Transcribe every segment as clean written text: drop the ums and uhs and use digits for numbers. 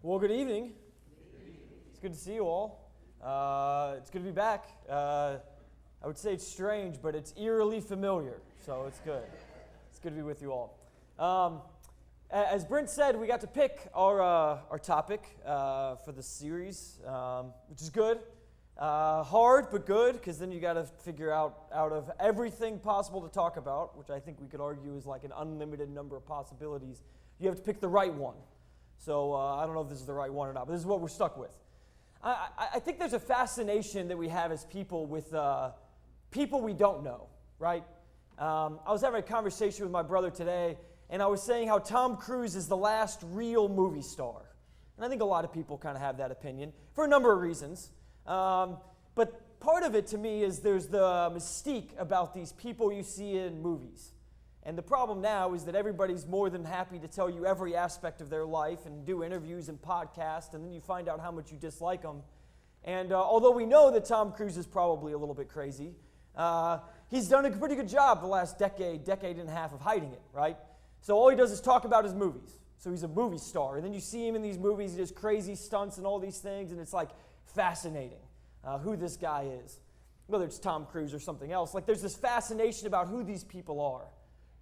Well, good evening. It's good to see you all. It's good to be back. I would say it's strange, but it's eerily familiar, so it's good. It's good to be with you all. As Brent said, we got to pick our topic for the series, which is good. Hard, but good, because then you got to figure out of everything possible to talk about, which I think we could argue is like an unlimited number of possibilities, you have to pick the right one. So I don't know if this is the right one or not, but this is what we're stuck with. I think there's a fascination that we have as people with people we don't know, right? I was having a conversation with my brother today, and I was saying how Tom Cruise is the last real movie star. And I think a lot of people kind of have that opinion for a number of reasons. But part of it to me is there's the mystique about these people you see in movies. And the problem now is that everybody's more than happy to tell you every aspect of their life and do interviews and podcasts, and then you find out how much you dislike them. And although we know that Tom Cruise is probably a little bit crazy, he's done a pretty good job the last decade and a half of hiding it, right? So all he does is talk about his movies. So he's a movie star. And then you see him in these movies, he does crazy stunts and all these things, and it's like fascinating who this guy is. Whether it's Tom Cruise or something else, like there's this fascination about who these people are.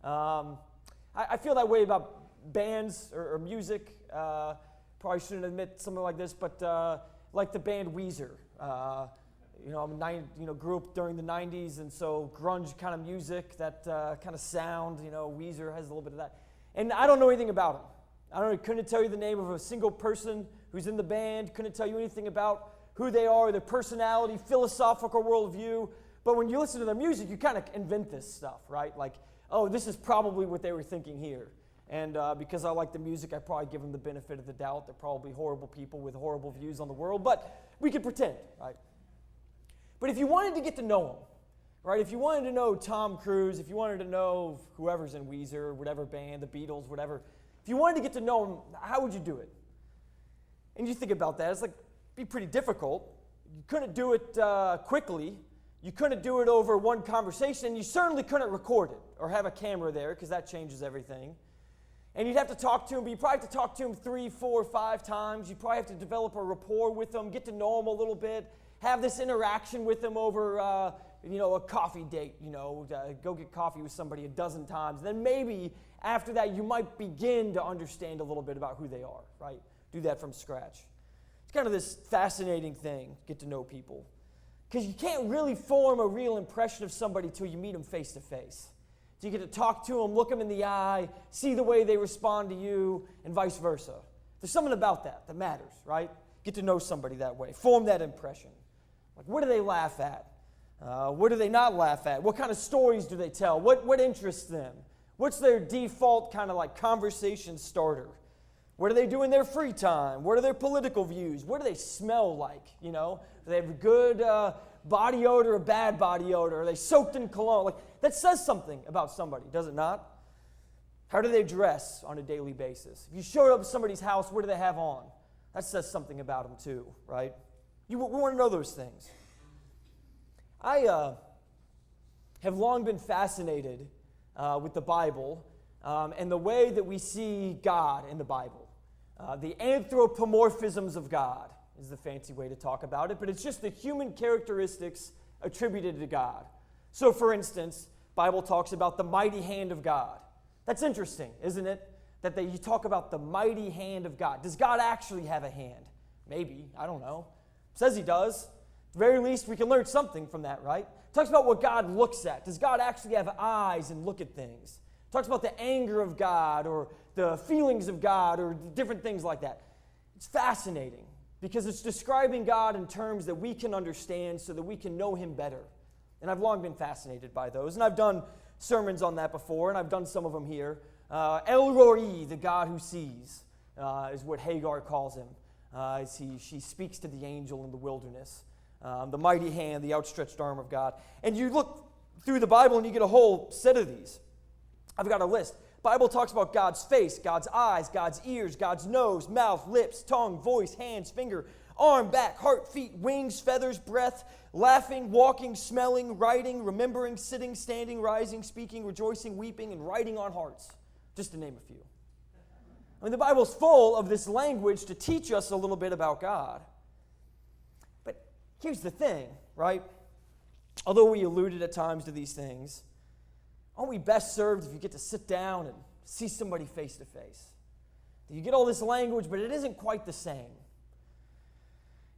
I feel that way about bands or music. Probably shouldn't admit something like this, but like the band Weezer. Grew up during the 90s, and so grunge kind of music, that kind of sound, Weezer has a little bit of that. And I don't know anything about them. Couldn't tell you the name of a single person who's in the band, couldn't tell you anything about who they are, their personality, philosophical worldview. But when you listen to their music, you kind of invent this stuff, right? Like, oh, this is probably what they were thinking here. And because I like the music, I probably give them the benefit of the doubt. They're probably horrible people with horrible views on the world, but we could pretend, right? But if you wanted to get to know them, right? If you wanted to know Tom Cruise, if you wanted to know whoever's in Weezer, whatever band, the Beatles, whatever, if you wanted to get to know them, how would you do it? And you think about that, it's like, it'd be pretty difficult. You couldn't do it quickly. You couldn't do it over one conversation, and you certainly couldn't record it or have a camera there, because that changes everything. And you'd have to talk to him, but you'd probably have to talk to him 3, 4, 5 times. You'd probably have to develop a rapport with him, get to know him a little bit, have this interaction with him over, a coffee date, go get coffee with somebody a dozen times. And then maybe after that, you might begin to understand a little bit about who they are, right? Do that from scratch. It's kind of this fascinating thing, get to know people. Because you can't really form a real impression of somebody until you meet them face to face. So you get to talk to them, look them in the eye, see the way they respond to you, and vice versa. There's something about that matters, right? Get to know somebody that way. Form that impression. Like, what do they laugh at? What do they not laugh at? What kind of stories do they tell? What interests them? What's their default kind of like conversation starter? What do they do in their free time? What are their political views? What do they smell like? Do they have a good body odor or bad body odor? Are they soaked in cologne? Like, that says something about somebody, does it not? How do they dress on a daily basis? If you showed up at somebody's house, what do they have on? That says something about them too, right? We want to know those things. I have long been fascinated with the Bible and the way that we see God in the Bible. The anthropomorphisms of God is the fancy way to talk about it, but it's just the human characteristics attributed to God. So, for instance, Bible talks about the mighty hand of God. That's interesting, isn't it? That you talk about the mighty hand of God. Does God actually have a hand? Maybe, I don't know. Says he does. At the very least, we can learn something from that, right? Talks about what God looks at. Does God actually have eyes and look at things? Talks about the anger of God or the feelings of God or different things like that. It's fascinating because it's describing God in terms that we can understand so that we can know him better. And I've long been fascinated by those. And I've done sermons on that before, and I've done some of them here. El Roi, the God who sees, is what Hagar calls him. She speaks to the angel in the wilderness. The mighty hand, the outstretched arm of God. And you look through the Bible and you get a whole set of these. I've got a list. Bible talks about God's face, God's eyes, God's ears, God's nose, mouth, lips, tongue, voice, hands, finger, arm, back, heart, feet, wings, feathers, breath, laughing, walking, smelling, writing, remembering, sitting, standing, rising, speaking, rejoicing, weeping, and writing on hearts, just to name a few. I mean, the Bible's full of this language to teach us a little bit about God. But here's the thing, right? Although we alluded at times to these things, aren't we best served if you get to sit down and see somebody face to face? You get all this language, but it isn't quite the same.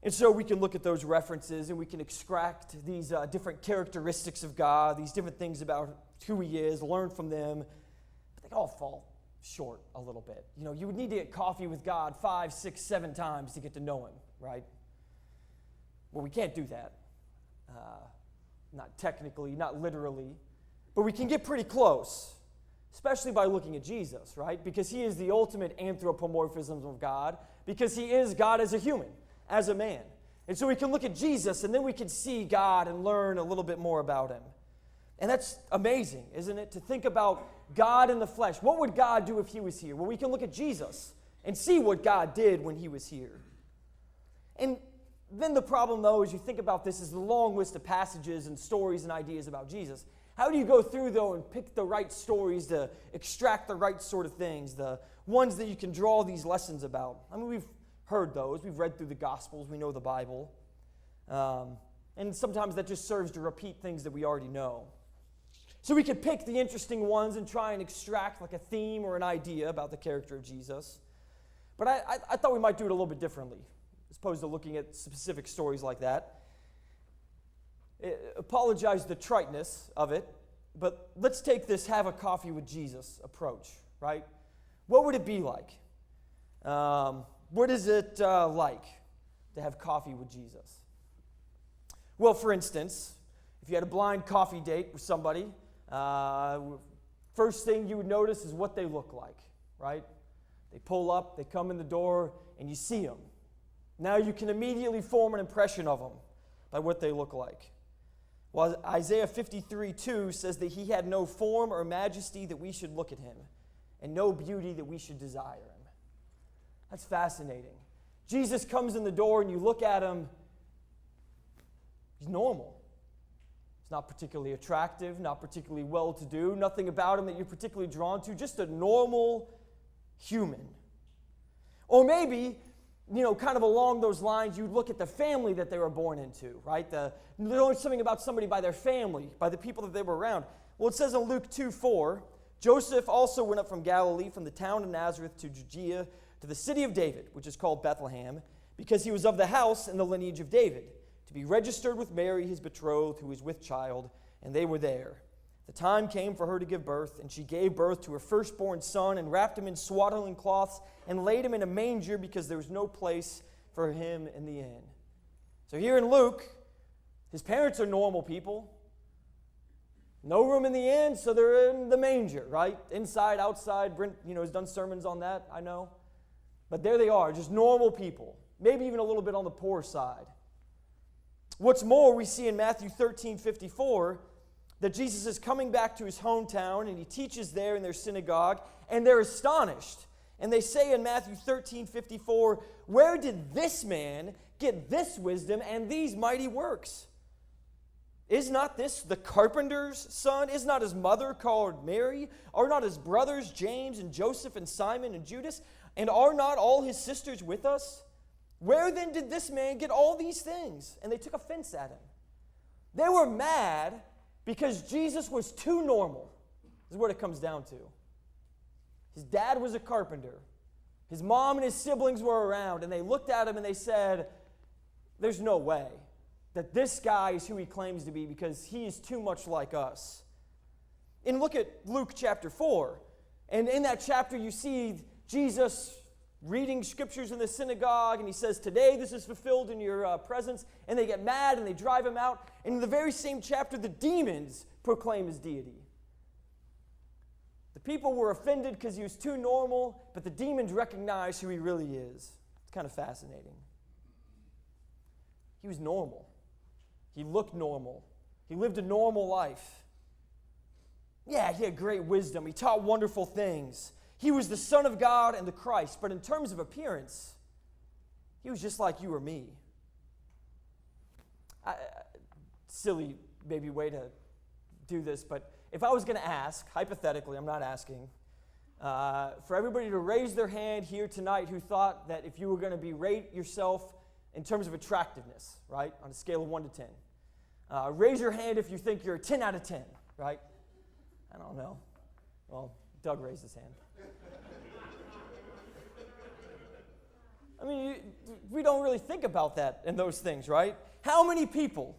And so we can look at those references and we can extract these different characteristics of God, these different things about who He is, learn from them, but they all fall short a little bit. You know, you would need to get coffee with God 5, 6, 7 times to get to know Him, right? Well, we can't do that. Not technically, not literally, but we can get pretty close, especially by looking at Jesus, right? Because He is the ultimate anthropomorphism of God, because He is God as a human, as a man. And so we can look at Jesus, and then we can see God and learn a little bit more about Him. And that's amazing, isn't it? To think about God in the flesh. What would God do if He was here? Well, we can look at Jesus and see what God did when He was here. And then the problem, though, as you think about this, is the long list of passages and stories and ideas about Jesus. How do you go through, though, and pick the right stories to extract the right sort of things, the ones that you can draw these lessons about? I mean, we've heard those. We've read through the Gospels. We know the Bible. And sometimes that just serves to repeat things that we already know. So we could pick the interesting ones and try and extract like a theme or an idea about the character of Jesus. But I thought we might do it a little bit differently, as opposed to looking at specific stories like that. Apologize the triteness of it, but let's take this have a coffee with Jesus approach, right? What would it be like? What is it like to have coffee with Jesus? Well, for instance, if you had a blind coffee date with somebody, first thing you would notice is what they look like, right? They pull up, they come in the door, and you see them. Now you can immediately form an impression of them by what they look like. Well, Isaiah 53:2 says that He had no form or majesty that we should look at Him, and no beauty that we should desire Him. That's fascinating. Jesus comes in the door and you look at Him, He's normal. He's not particularly attractive, not particularly well-to-do, nothing about Him that you're particularly drawn to, just a normal human. Or maybe, you know, kind of along those lines, you'd look at the family that they were born into, right? There's something about somebody by their family, by the people that they were around. Well, it says in Luke 2:4, Joseph also went up from Galilee, from the town of Nazareth to Judea, to the city of David, which is called Bethlehem, because he was of the house and the lineage of David, to be registered with Mary, his betrothed, who was with child, and they were there. The time came for her to give birth, and she gave birth to her firstborn son, and wrapped him in swaddling cloths, and laid him in a manger, because there was no place for him in the inn. So here in Luke, his parents are normal people. No room in the inn, so they're in the manger, right? Inside, outside. Brent, has done sermons on that, I know. But there they are, just normal people. Maybe even a little bit on the poor side. What's more, we see in Matthew 13:54 that Jesus is coming back to His hometown, and He teaches there in their synagogue, and they're astonished. And they say in Matthew 13:54, "Where did this man get this wisdom and these mighty works? Is not this the carpenter's son? Is not his mother called Mary? Are not his brothers James and Joseph and Simon and Judas? And are not all his sisters with us? Where then did this man get all these things?" And they took offense at Him. They were mad because Jesus was too normal. This is what it comes down to. His dad was a carpenter. His mom and his siblings were around, and they looked at Him and they said, "There's no way that this guy is who he claims to be, because he is too much like us." And look at Luke chapter 4. And in that chapter you see Jesus reading scriptures in the synagogue, and He says, "Today this is fulfilled in your presence." And they get mad and they drive Him out. And in the very same chapter, the demons proclaim His deity. The people were offended because He was too normal, but the demons recognize who He really is. It's kind of fascinating. He was normal. He looked normal. He lived a normal life. Yeah, He had great wisdom. He taught wonderful things. He was the Son of God and the Christ. But in terms of appearance, He was just like you or me. Silly maybe way to do this, but if I was going to ask, hypothetically, I'm not asking, for everybody to raise their hand here tonight who thought that if you were going to rate yourself in terms of attractiveness, right, on a scale of 1 to 10. Raise your hand if you think you're a 10 out of 10, right? I don't know. Well, Doug raised his hand. I mean, we don't really think about that and those things, right? How many people,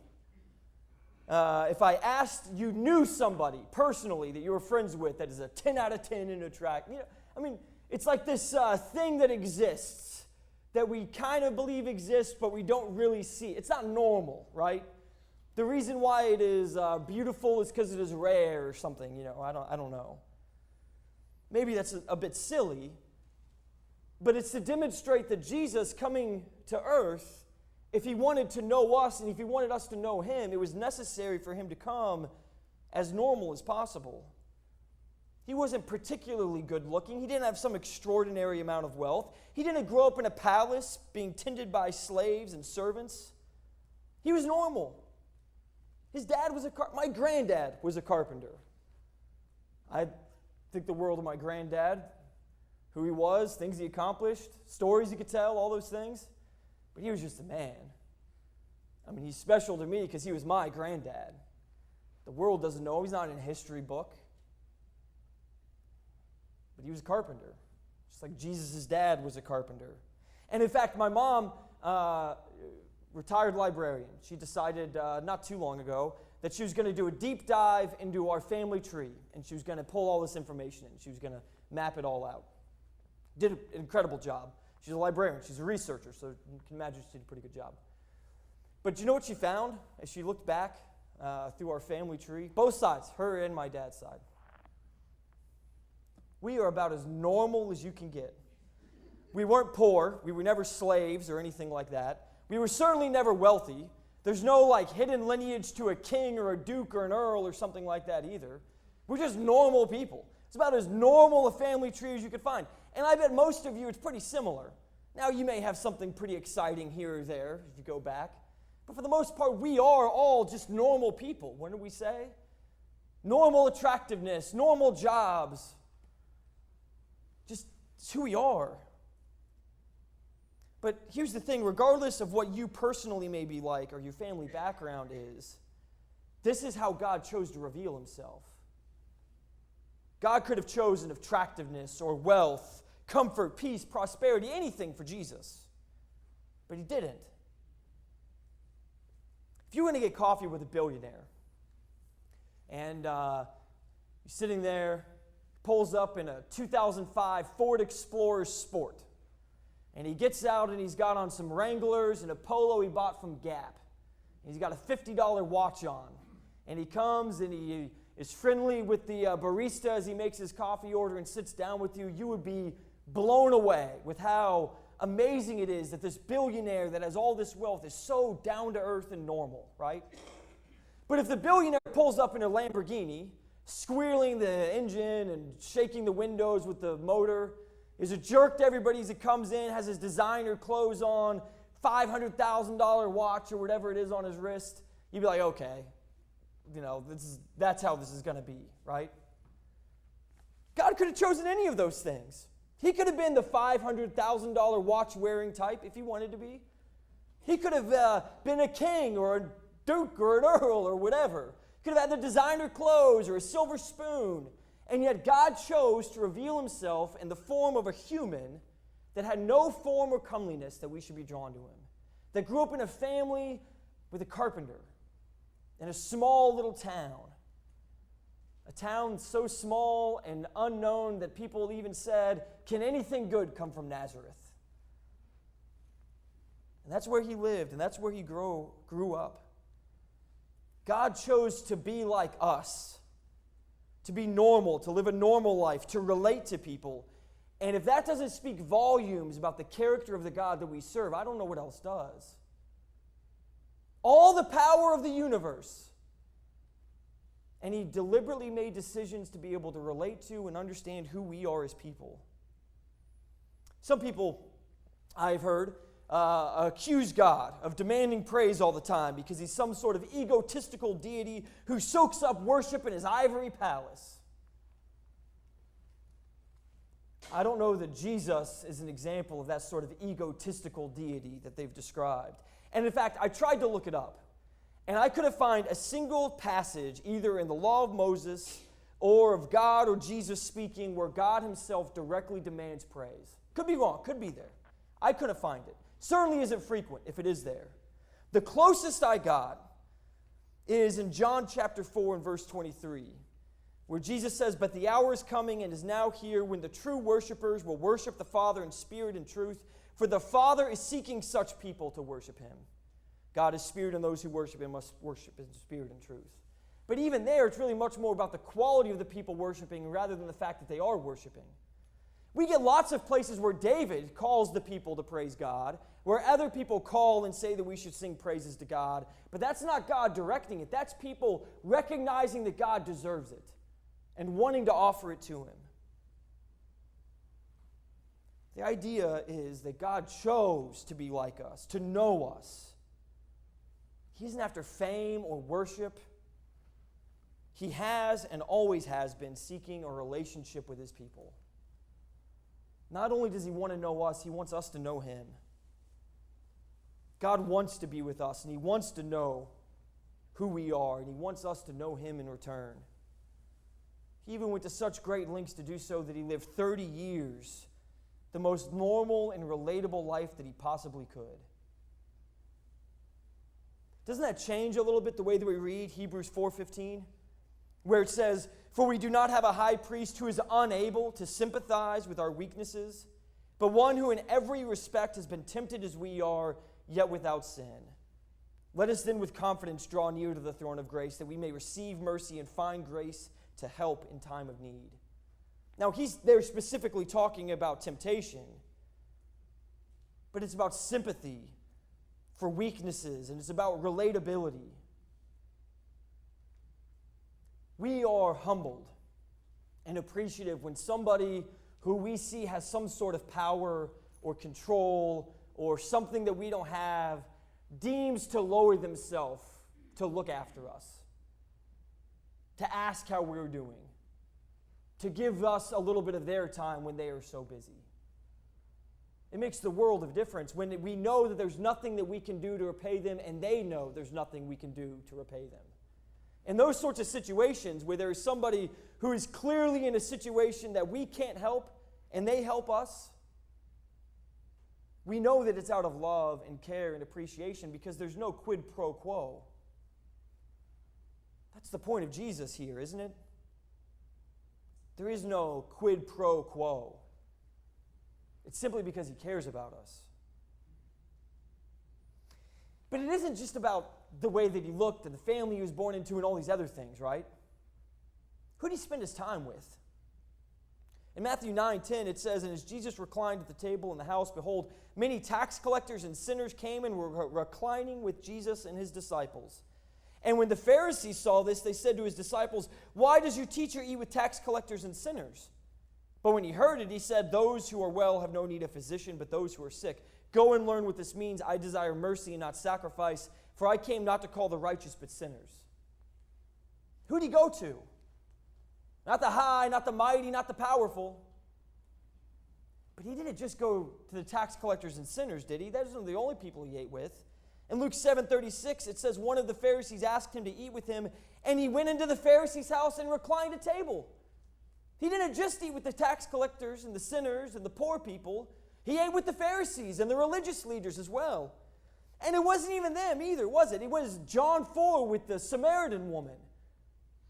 if I asked you knew somebody personally that you were friends with that is a 10 out of 10 in attract, I mean, it's like this thing that exists that we kind of believe exists, but we don't really see. It's not normal, right? The reason why it is beautiful is because it is rare or something, I don't know. Maybe that's a bit silly, but it's to demonstrate that Jesus coming to earth, if he wanted to know us and if he wanted us to know him, it was necessary for him to come as normal as possible. He wasn't particularly good looking. He didn't have some extraordinary amount of wealth. He didn't grow up in a palace being tended by slaves and servants. He was normal. His dad was my granddad was a carpenter. I think the world of my granddad, who he was, things he accomplished, stories he could tell, all those things. But he was just a man. I mean, he's special to me because he was my granddad. The world doesn't know him. He's not in a history book. But he was a carpenter, just like Jesus' dad was a carpenter. And in fact, my mom, retired librarian, she decided not too long ago that she was going to do a deep dive into our family tree, and she was going to pull all this information in. She was going to map it all out. Did an incredible job. She's a librarian. She's a researcher, so you can imagine she did a pretty good job. But you know what she found as she looked back through our family tree? Both sides, her and my dad's side. We are about as normal as you can get. We weren't poor. We were never slaves or anything like that. We were certainly never wealthy. There's no hidden lineage to a king or a duke or an earl or something like that either. We're just normal people. It's about as normal a family tree as you could find. And I bet most of you it's pretty similar. Now you may have something pretty exciting here or there if you go back. But for the most part, we are all just normal people. What do we say? Normal attractiveness, normal jobs. Just it's who we are. But here's the thing, regardless of what you personally may be like or your family background is, this is how God chose to reveal himself. God could have chosen attractiveness or wealth, comfort, peace, prosperity, anything for Jesus. But he didn't. If you were going to get coffee with a billionaire, and you're sitting there, pulls up in a 2005 Ford Explorer Sport, and he gets out and he's got on some Wranglers and a polo he bought from Gap. And he's got a $50 watch on. And he comes and he is friendly with the barista as he makes his coffee order and sits down with you. You would be blown away with how amazing it is that this billionaire that has all this wealth is so down to earth and normal, right? But if the billionaire pulls up in a Lamborghini, squealing the engine and shaking the windows with the motor, is a jerk to everybody as he comes in, has his designer clothes on, $500,000 watch or whatever it is on his wrist, you'd be like, okay, that's how this is going to be, right? God could have chosen any of those things. He could have been the $500,000 watch-wearing type if he wanted to be. He could have been a king or a duke or an earl or whatever. He could have had the designer clothes or a silver spoon. And yet God chose to reveal himself in the form of a human that had no form or comeliness that we should be drawn to him. That grew up in a family with a carpenter in a small little town. A town so small and unknown that people even said, can anything good come from Nazareth? And that's where he lived, and that's where he grew up. God chose to be like us, to be normal, to live a normal life, to relate to people. And if that doesn't speak volumes about the character of the God that we serve, I don't know what else does. All the power of the universe. And he deliberately made decisions to be able to relate to and understand who we are as people. Some people, I've heard, accuse God of demanding praise all the time because he's some sort of egotistical deity who soaks up worship in his ivory palace. I don't know that Jesus is an example of that sort of egotistical deity that they've described. And in fact, I tried to look it up, and I couldn't find a single passage, either in the law of Moses or of God or Jesus speaking, where God himself directly demands praise. Could be wrong, could be there. I couldn't find it. Certainly isn't frequent if it is there. The closest I got is in John chapter 4 and verse 23, where Jesus says, "But the hour is coming and is now here when the true worshipers will worship the Father in spirit and truth, for the Father is seeking such people to worship him. God is spirit, and those who worship him must worship in spirit and truth." But even there, it's really much more about the quality of the people worshiping rather than the fact that they are worshiping. We get lots of places where David calls the people to praise God, where other people call and say that we should sing praises to God, but that's not God directing it. That's people recognizing that God deserves it and wanting to offer it to him. The idea is that God chose to be like us, to know us. He isn't after fame or worship. He has and always has been seeking a relationship with his people. Not only does he want to know us, he wants us to know him. God wants to be with us, and he wants to know who we are, and he wants us to know him in return. He even went to such great lengths to do so that he lived 30 years, the most normal and relatable life that he possibly could. Doesn't that change a little bit the way that we read Hebrews 4:15? Where it says, "For we do not have a high priest who is unable to sympathize with our weaknesses, but one who in every respect has been tempted as we are, yet without sin. Let us then with confidence draw near to the throne of grace, that we may receive mercy and find grace to help in time of need." Now, they're specifically talking about temptation, but it's about sympathy for weaknesses, and it's about relatability. We are humbled and appreciative when somebody who we see has some sort of power or control or something that we don't have deems to lower themselves to look after us, to ask how we're doing, to give us a little bit of their time when they are so busy. It makes the world of difference when we know that there's nothing that we can do to repay them, and they know there's nothing we can do to repay them. In those sorts of situations where there is somebody who is clearly in a situation that we can't help and they help us, we know that it's out of love and care and appreciation because there's no quid pro quo. That's the point of Jesus here, isn't it? There is no quid pro quo. It's simply because he cares about us. But it isn't just about the way that he looked and the family he was born into and all these other things, right? Who did he spend his time with? In Matthew 9:10, it says, "And as Jesus reclined at the table in the house, behold, many tax collectors and sinners came and were reclining with Jesus and his disciples. And when the Pharisees saw this, they said to his disciples, 'Why does your teacher eat with tax collectors and sinners?' But when he heard it, he said, 'Those who are well have no need of physician, but those who are sick. Go and learn what this means. I desire mercy and not sacrifice, for I came not to call the righteous, but sinners.'" Who did he go to? Not the high, not the mighty, not the powerful. But he didn't just go to the tax collectors and sinners, did he? Those are the only people he ate with. In Luke 7:36, it says one of the Pharisees asked him to eat with him, and he went into the Pharisee's house and reclined at table. He didn't just eat with the tax collectors and the sinners and the poor people. He ate with the Pharisees and the religious leaders as well. And it wasn't even them either, was it? It was John 4 with the Samaritan woman.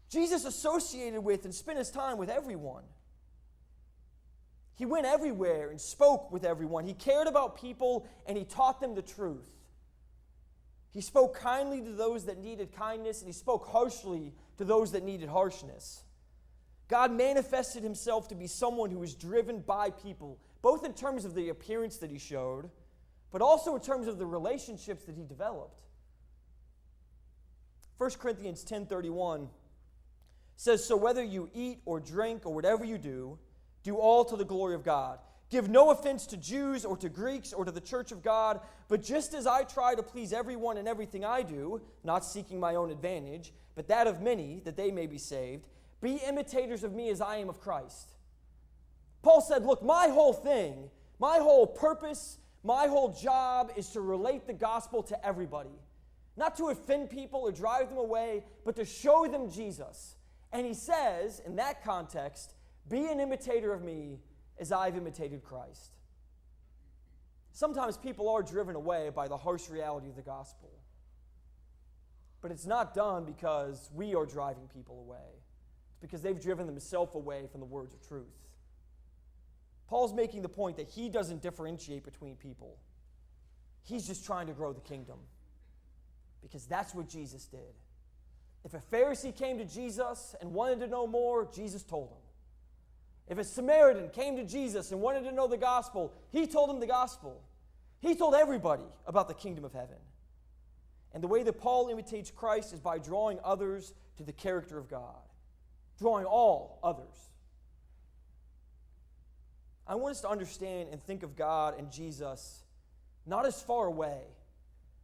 Jesus associated with and spent his time with everyone. He went everywhere and spoke with everyone. He cared about people and he taught them the truth. He spoke kindly to those that needed kindness, and he spoke harshly to those that needed harshness. God manifested himself to be someone who was driven by people, both in terms of the appearance that he showed, but also in terms of the relationships that he developed. 1 Corinthians 10:31 says, "So whether you eat or drink or whatever you do all to the glory of God. Give no offense to Jews or to Greeks or to the church of God, but just as I try to please everyone in everything I do, not seeking my own advantage, but that of many, that they may be saved, be imitators of me as I am of Christ. Paul said, look, my whole thing, my whole purpose, my whole job is to relate the gospel to everybody. Not to offend people or drive them away, but to show them Jesus. And he says, in that context, be an imitator of me as I've imitated Christ. Sometimes people are driven away by the harsh reality of the gospel. But it's not done because we are driving people away. It's because they've driven themselves away from the words of truth. Paul's making the point that he doesn't differentiate between people. He's just trying to grow the kingdom. Because that's what Jesus did. If a Pharisee came to Jesus and wanted to know more, Jesus told him. If a Samaritan came to Jesus and wanted to know the gospel, he told him the gospel. He told everybody about the kingdom of heaven. And the way that Paul imitates Christ is by drawing others to the character of God. Drawing all others. I want us to understand and think of God and Jesus not as far away,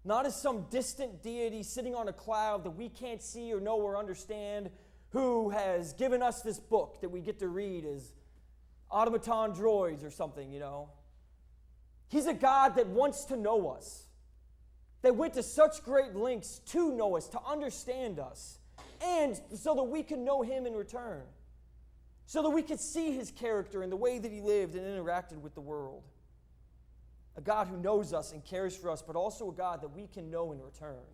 not as some distant deity sitting on a cloud that we can't see or know or understand, who has given us this book that we get to read as automaton droids or something, you know. He's a God that wants to know us, that went to such great lengths to know us, to understand us, and so that we can know him in return, so that we could see his character and the way that he lived and interacted with the world. A God who knows us and cares for us, but also a God that we can know in return.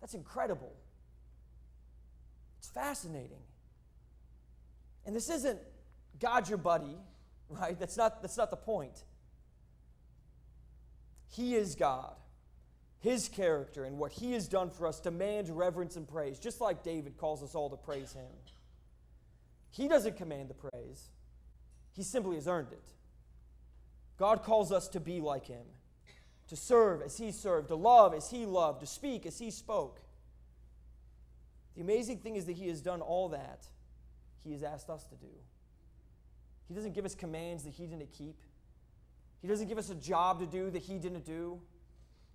That's incredible. It's fascinating. And this isn't God your buddy, right? That's not the point. He is God. His character and what he has done for us demands reverence and praise, just like David calls us all to praise him. He doesn't command the praise. He simply has earned it. God calls us to be like him, to serve as he served, to love as he loved, to speak as he spoke. The amazing thing is that he has done all that he has asked us to do. He doesn't give us commands that he didn't keep. He doesn't give us a job to do that he didn't do.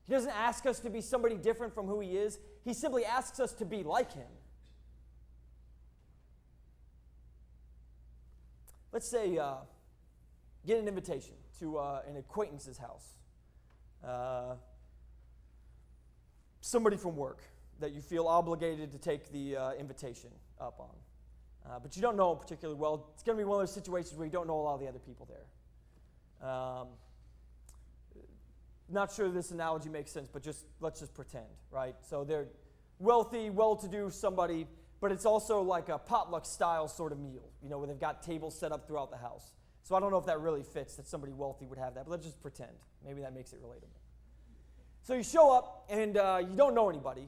He doesn't ask us to be somebody different from who he is. He simply asks us to be like him. Let's say get an invitation to an acquaintance's house. Somebody from work that you feel obligated to take the invitation up on. But you don't know them particularly well. It's going to be one of those situations where you don't know a lot of the other people there. Not sure this analogy makes sense, but let's just pretend, right? So they're wealthy, well-to-do somebody, but it's also like a potluck-style sort of meal, you know, where they've got tables set up throughout the house. So I don't know if that really fits, that somebody wealthy would have that, but let's just pretend. Maybe that makes it relatable. So you show up, and you don't know anybody,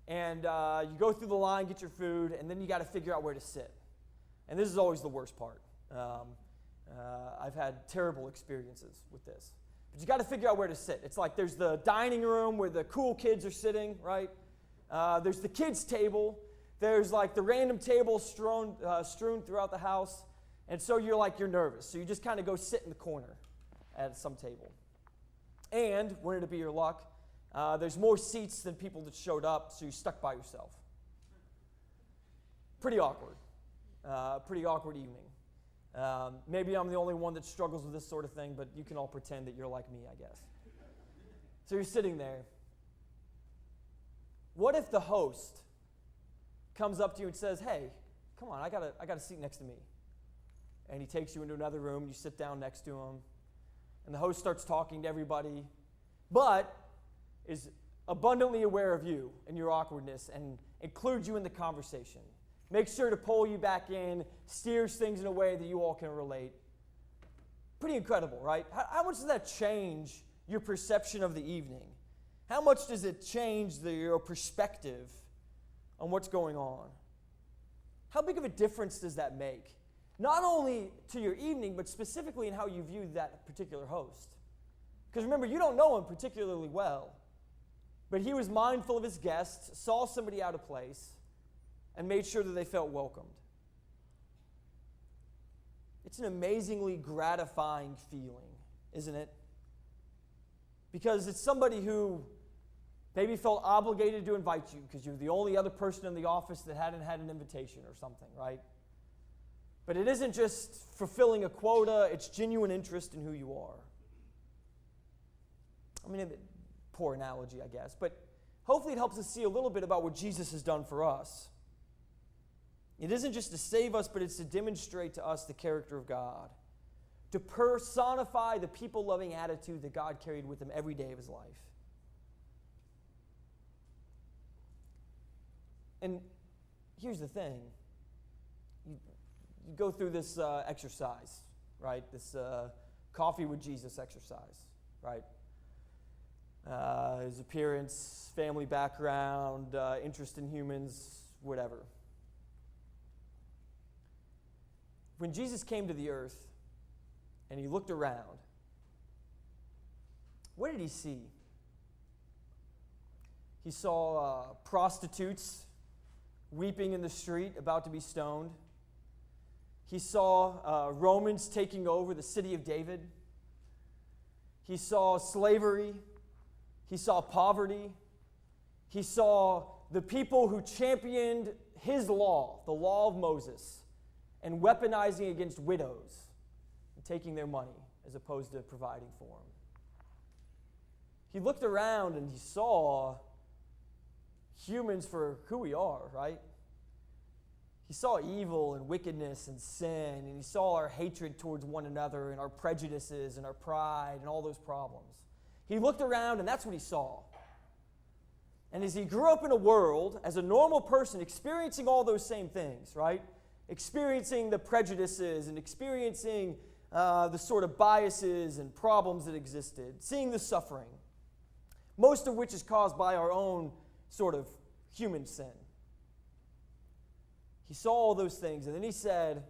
and you go through the line, get your food, and then you got to figure out where to sit. And this is always the worst part. I've had terrible experiences with this. But you got to figure out where to sit. It's like there's the dining room where the cool kids are sitting, right? There's the kids' table. There's like the random tables strewn throughout the house. And so you're nervous. So you just kind of go sit in the corner at some table. And, wouldn't it be your luck, there's more seats than people that showed up, so you're stuck by yourself. Pretty awkward. Pretty awkward evening. Maybe I'm the only one that struggles with this sort of thing, but you can all pretend that you're like me, I guess. So you're sitting there. What if the host comes up to you and says, "Hey, come on, I got a seat next to me." And he takes you into another room, you sit down next to him, and the host starts talking to everybody, but is abundantly aware of you and your awkwardness and includes you in the conversation. Makes sure to pull you back in, steers things in a way that you all can relate. Pretty incredible, right? How much does that change your perception of the evening? How much does it change your perspective on what's going on? How big of a difference does that make? Not only to your evening, but specifically in how you view that particular host. Because remember, you don't know him particularly well, but he was mindful of his guests, saw somebody out of place, and made sure that they felt welcomed. It's an amazingly gratifying feeling, isn't it? Because it's somebody who maybe felt obligated to invite you because you're the only other person in the office that hadn't had an invitation or something, right? But it isn't just fulfilling a quota, it's genuine interest in who you are. I mean, poor analogy, I guess, but hopefully it helps us see a little bit about what Jesus has done for us. It isn't just to save us, but it's to demonstrate to us the character of God, to personify the people-loving attitude that God carried with him every day of his life. And here's the thing. You go through this exercise, right? This coffee with Jesus exercise, right? His appearance, family background, interest in humans, whatever. When Jesus came to the earth and he looked around, what did he see? He saw prostitutes weeping in the street, about to be stoned. He saw Romans taking over the city of David. He saw slavery. He saw poverty. He saw the people who championed his law, the law of Moses, and weaponizing against widows and taking their money as opposed to providing for them. He looked around and he saw humans for who we are, right? He saw evil and wickedness and sin, and he saw our hatred towards one another and our prejudices and our pride and all those problems. He looked around and that's what he saw. And as he grew up in a world, as a normal person, experiencing all those same things, right? Experiencing the prejudices and experiencing the sort of biases and problems that existed, seeing the suffering, most of which is caused by our own sort of human sin. He saw all those things, and then he said,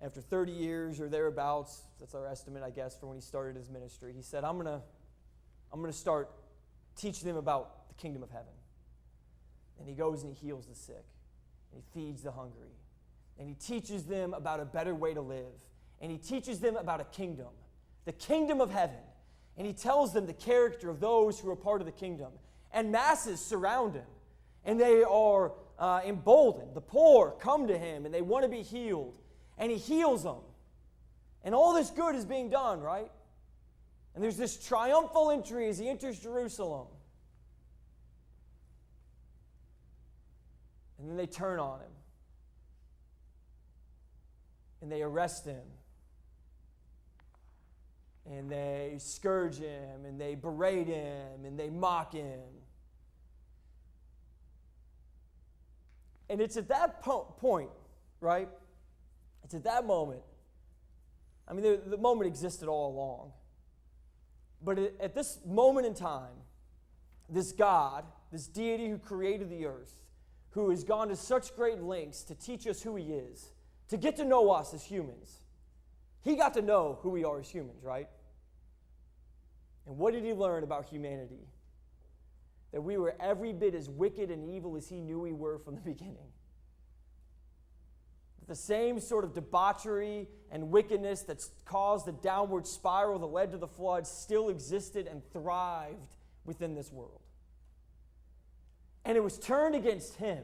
after 30 years or thereabouts, that's our estimate, I guess, for when he started his ministry, he said, I'm going to start teaching them about the kingdom of heaven. And he goes and he heals the sick, and he feeds the hungry, and he teaches them about a better way to live, and he teaches them about a kingdom, the kingdom of heaven, and he tells them the character of those who are part of the kingdom. And masses surround him, and they are emboldened. The poor come to him, and they want to be healed, and he heals them. And all this good is being done, right? And there's this triumphal entry as he enters Jerusalem. And then they turn on him. And they arrest him. And they scourge him, and they berate him, and they mock him. And it's at that point, right? It's at that moment. I mean, the moment existed all along. But at this moment in time, this God, this deity who created the earth, who has gone to such great lengths to teach us who he is, to get to know us as humans, he got to know who we are as humans, right? And what did he learn about humanity? That we were every bit as wicked and evil as he knew we were from the beginning. That the same sort of debauchery and wickedness that's caused the downward spiral that led to the flood still existed and thrived within this world. And it was turned against him.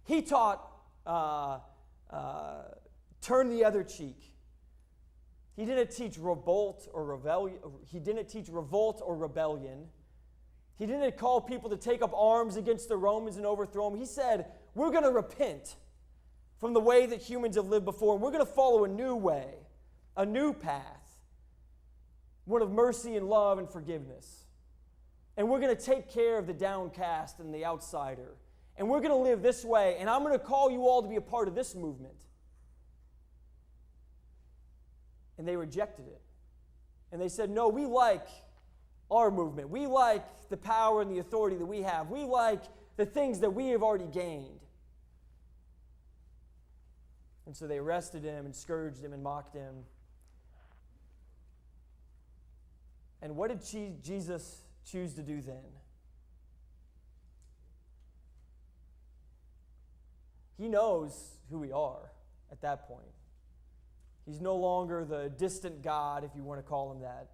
He taught, turn the other cheek. He didn't teach revolt or rebellion. He didn't teach revolt or rebellion. He didn't call people to take up arms against the Romans and overthrow them. He said, we're going to repent from the way that humans have lived before, and we're going to follow a new way, a new path, one of mercy and love and forgiveness. And we're going to take care of the downcast and the outsider. And we're going to live this way, and I'm going to call you all to be a part of this movement. And they rejected it. And they said, no, we like our movement. We like the power and the authority that we have. We like the things that we have already gained. And so they arrested him and scourged him and mocked him. And what did Jesus choose to do then? He knows who we are at that point. He's no longer the distant God, if you want to call him that.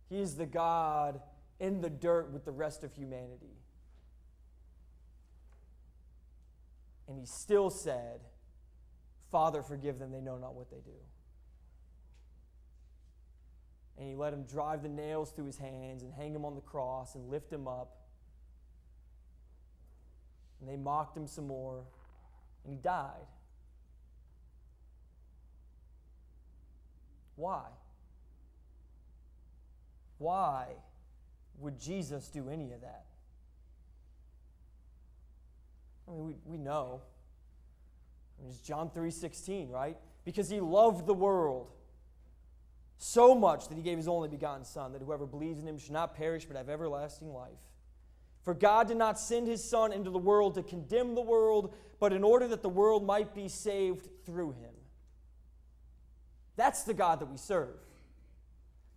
He is the God in the dirt with the rest of humanity. And he still said, Father, forgive them, they know not what they do. And he let him drive the nails through his hands and hang him on the cross and lift him up. And they mocked him some more, and he died. Why? Why would Jesus do any of that? I mean, we know. I mean, it's John 3:16, right? Because he loved the world so much that he gave his only begotten Son, that whoever believes in him should not perish but have everlasting life. For God did not send his Son into the world to condemn the world, but in order that the world might be saved through him. That's the God that we serve.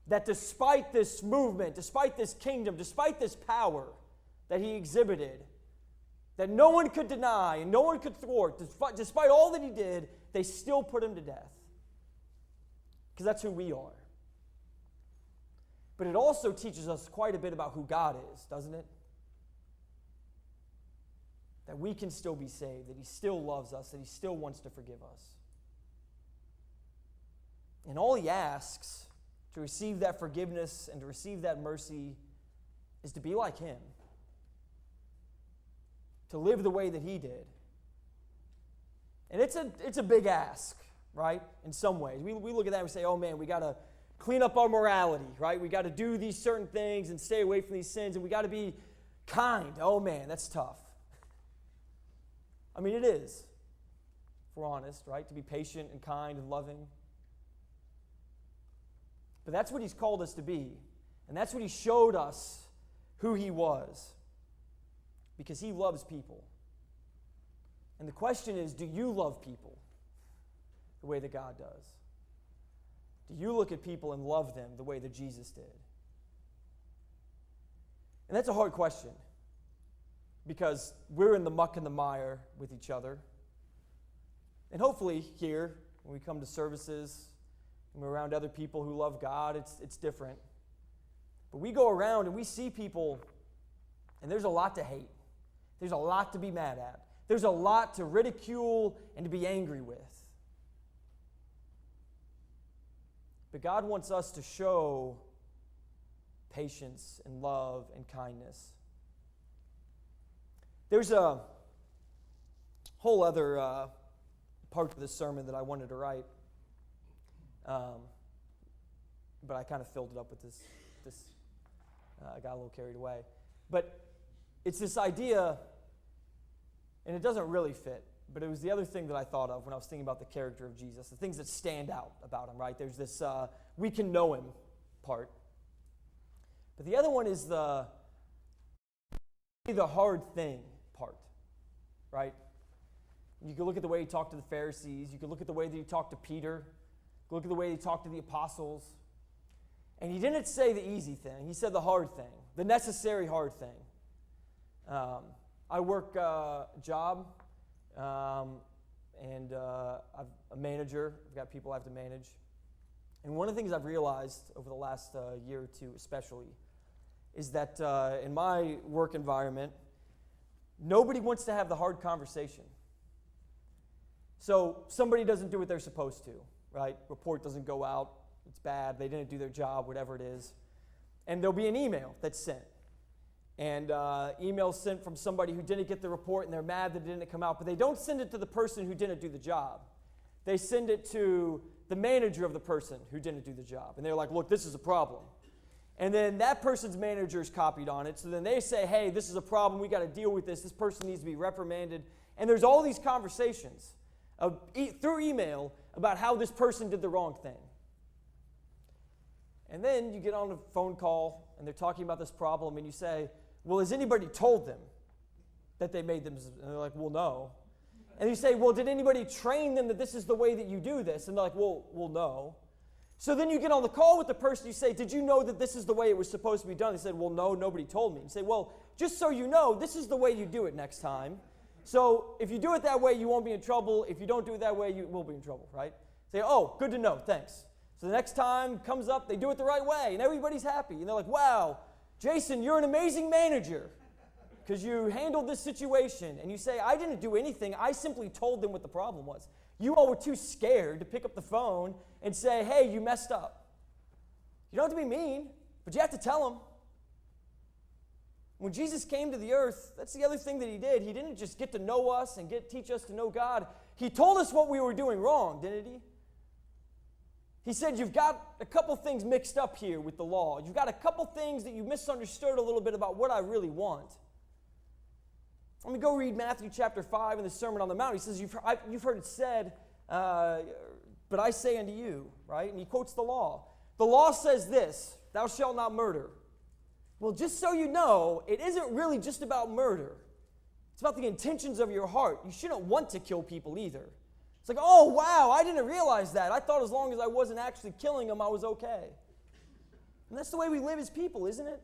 That despite this movement, despite this kingdom, despite this power that he exhibited, that no one could deny and no one could thwart, despite all that he did, they still put him to death. Because that's who we are. But it also teaches us quite a bit about who God is, doesn't it? That we can still be saved, that he still loves us, that he still wants to forgive us. And all he asks to receive that forgiveness and to receive that mercy is to be like him. To live the way that he did. And it's a big ask, right? In some ways. We look at that and we say, oh man, we got to clean up our morality, right? We got to do these certain things and stay away from these sins, and we got to be kind. Oh man, that's tough. I mean, it is, if we're honest, right? To be patient and kind and loving. But that's what he's called us to be. And that's what he showed us who he was. Because he loves people. And the question is, do you love people the way that God does? Do you look at people and love them the way that Jesus did? And that's a hard question. Because we're in the muck and the mire with each other. And hopefully here, when we come to services, and we're around other people who love God, it's different. But we go around and we see people, and there's a lot to hate. There's a lot to be mad at. There's a lot to ridicule and to be angry with. But God wants us to show patience and love and kindness. There's a whole other part of this sermon that I wanted to write, but I kind of filled it up with this. I got a little carried away. But it's this idea, and it doesn't really fit, but it was the other thing that I thought of when I was thinking about the character of Jesus, the things that stand out about him, right? There's this we can know him part. But the other one is the hard thing part, right? You can look at the way he talked to the Pharisees. You can look at the way that he talked to Peter. Look at the way he talked to the apostles. And he didn't say the easy thing. He said the hard thing, the necessary hard thing. I work a job, and I'm a manager. I've got people I have to manage. And one of the things I've realized over the last year or two especially is that in my work environment, nobody wants to have the hard conversation. So somebody doesn't do what they're supposed to, right? Report doesn't go out. It's bad. They didn't do their job, whatever it is. And there'll be an email that's sent. And email sent from somebody who didn't get the report, and they're mad that it didn't come out. But they don't send it to the person who didn't do the job. They send it to the manager of the person who didn't do the job. And they're like, look, this is a problem. And then that person's manager is copied on it. So then they say, hey, this is a problem. We got to deal with this. This person needs to be reprimanded. And there's all these conversations through email about how this person did the wrong thing. And then you get on a phone call, and they're talking about this problem, and you say, well, has anybody told them that they made them? And they're like, well, no. And you say, well, did anybody train them that this is the way that you do this? And they're like, well, no. So then you get on the call with the person, you say, did you know that this is the way it was supposed to be done? They said, well, no, nobody told me. You say, well, just so you know, this is the way you do it next time. So if you do it that way, you won't be in trouble. If you don't do it that way, you will be in trouble, right? Say, oh, good to know, thanks. So the next time comes up, they do it the right way, and everybody's happy. And they're like, wow, Jason, you're an amazing manager because you handled this situation. And you say, I didn't do anything. I simply told them what the problem was. You all were too scared to pick up the phone and say, hey, you messed up. You don't have to be mean, but you have to tell them. When Jesus came to the earth, that's the other thing that he did. He didn't just get to know us and teach us to know God. He told us what we were doing wrong, didn't he? He said, you've got a couple things mixed up here with the law. You've got a couple things that you misunderstood a little bit about what I really want. Let me go read Matthew chapter 5 in the Sermon on the Mount. He says, you've heard it said, but I say unto you, right? And he quotes the law. The law says this, thou shalt not murder. Well, just so you know, it isn't really just about murder. It's about the intentions of your heart. You shouldn't want to kill people either. It's like, oh, wow, I didn't realize that. I thought as long as I wasn't actually killing them, I was okay. And that's the way we live as people, isn't it?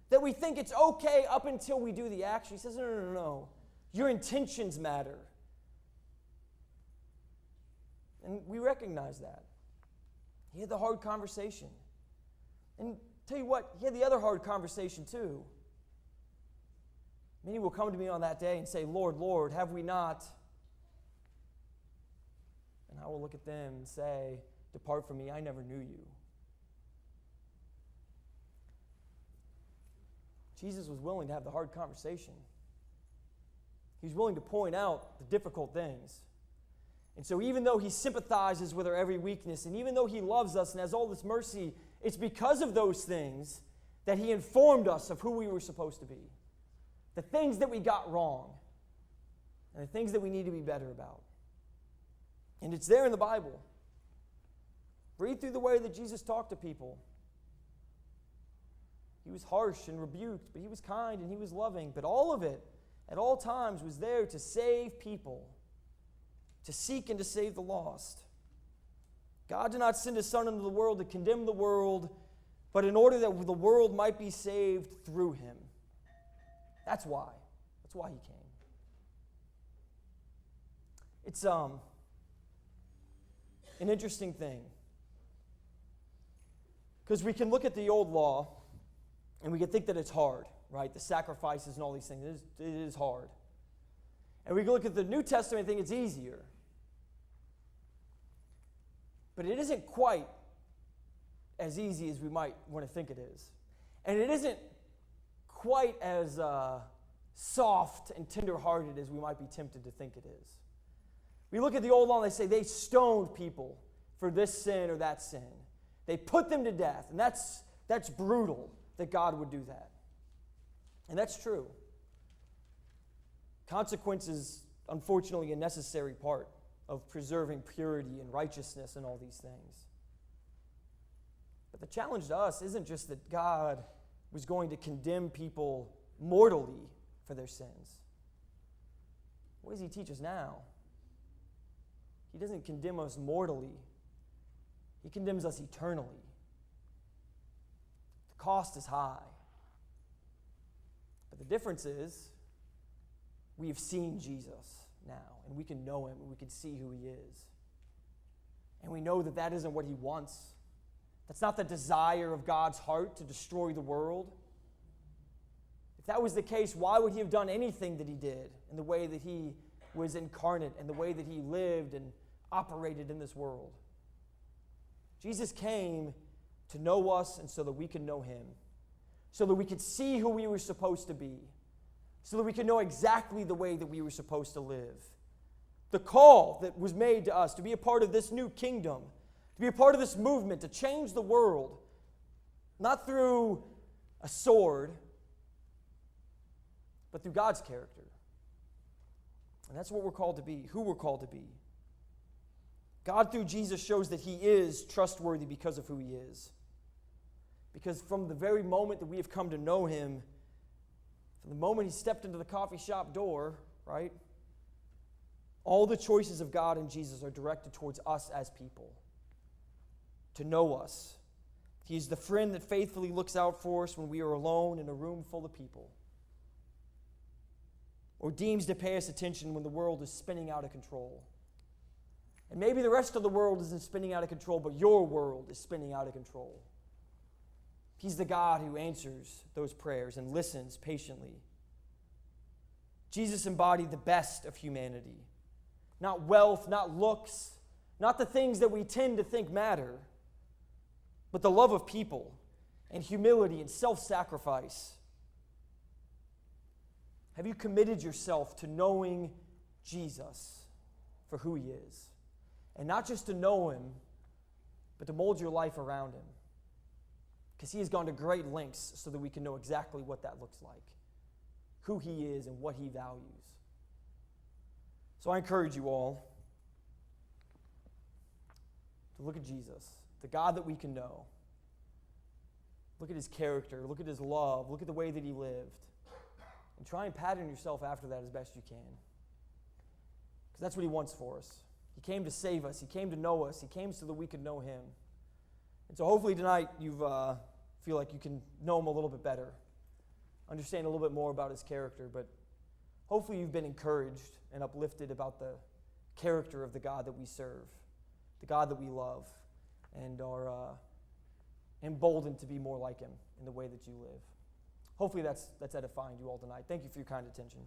That we think it's okay up until we do the action. He says, no. Your intentions matter. And we recognize that. He had the hard conversation. And tell you what, he had the other hard conversation too. Many will come to me on that day and say, Lord, Lord, have we not? And I will look at them and say, depart from me, I never knew you. Jesus was willing to have the hard conversation. He was willing to point out the difficult things. And so even though he sympathizes with our every weakness, and even though he loves us and has all this mercy, it's because of those things that he informed us of who we were supposed to be. The things that we got wrong, and the things that we need to be better about. And it's there in the Bible. Read through the way that Jesus talked to people. He was harsh and rebuked, but he was kind and he was loving. But all of it, at all times, was there to save people, to seek and to save the lost. God did not send his Son into the world to condemn the world, but in order that the world might be saved through him. That's why. That's why he came. It's an interesting thing. Because we can look at the old law and we can think that it's hard, right? The sacrifices and all these things. It is hard. And we can look at the New Testament and think it's easier. But it isn't quite as easy as we might want to think it is. And it isn't quite as soft and tender-hearted as we might be tempted to think it is. We look at the old law and they say they stoned people for this sin or that sin. They put them to death. And that's brutal that God would do that. And that's true. Consequence is, unfortunately, a necessary part of preserving purity and righteousness and all these things. But the challenge to us isn't just that God was going to condemn people mortally for their sins. What does he teach us now? He doesn't condemn us mortally. He condemns us eternally. The cost is high. But the difference is we have seen Jesus now, and we can know him, and we can see who he is. And we know that that isn't what he wants. That's not the desire of God's heart to destroy the world. If that was the case, why would he have done anything that he did in the way that he was incarnate and the way that he lived and operated in this world? Jesus came to know us and so that we can know him, so that we could see who we were supposed to be, so that we could know exactly the way that we were supposed to live. The call that was made to us to be a part of this new kingdom, to be a part of this movement, to change the world, not through a sword, but through God's character. And that's what we're called to be, who we're called to be. God, through Jesus, shows that he is trustworthy because of who he is. Because from the very moment that we have come to know him, from the moment he stepped into the coffee shop door, right, all the choices of God and Jesus are directed towards us as people, to know us. He is the friend that faithfully looks out for us when we are alone in a room full of people, or deems to pay us attention when the world is spinning out of control. And maybe the rest of the world isn't spinning out of control, but your world is spinning out of control. He's the God who answers those prayers and listens patiently. Jesus embodied the best of humanity. not wealth, not looks, not the things that we tend to think matter, but the love of people and humility and self-sacrifice. Have you committed yourself to knowing Jesus for who he is? And not just to know him, but to mold your life around him. Because he has gone to great lengths so that we can know exactly what that looks like, who he is and what he values. So I encourage you all to look at Jesus, the God that we can know. Look at his character, look at his love, look at the way that he lived, and try and pattern yourself after that as best you can. Because that's what he wants for us. He came to save us. He came to know us. He came so that we could know him. And so hopefully tonight you feel like you can know him a little bit better, understand a little bit more about his character, but hopefully you've been encouraged and uplifted about the character of the God that we serve, the God that we love, and are emboldened to be more like him in the way that you live. Hopefully that's edifying you all tonight. Thank you for your kind attention.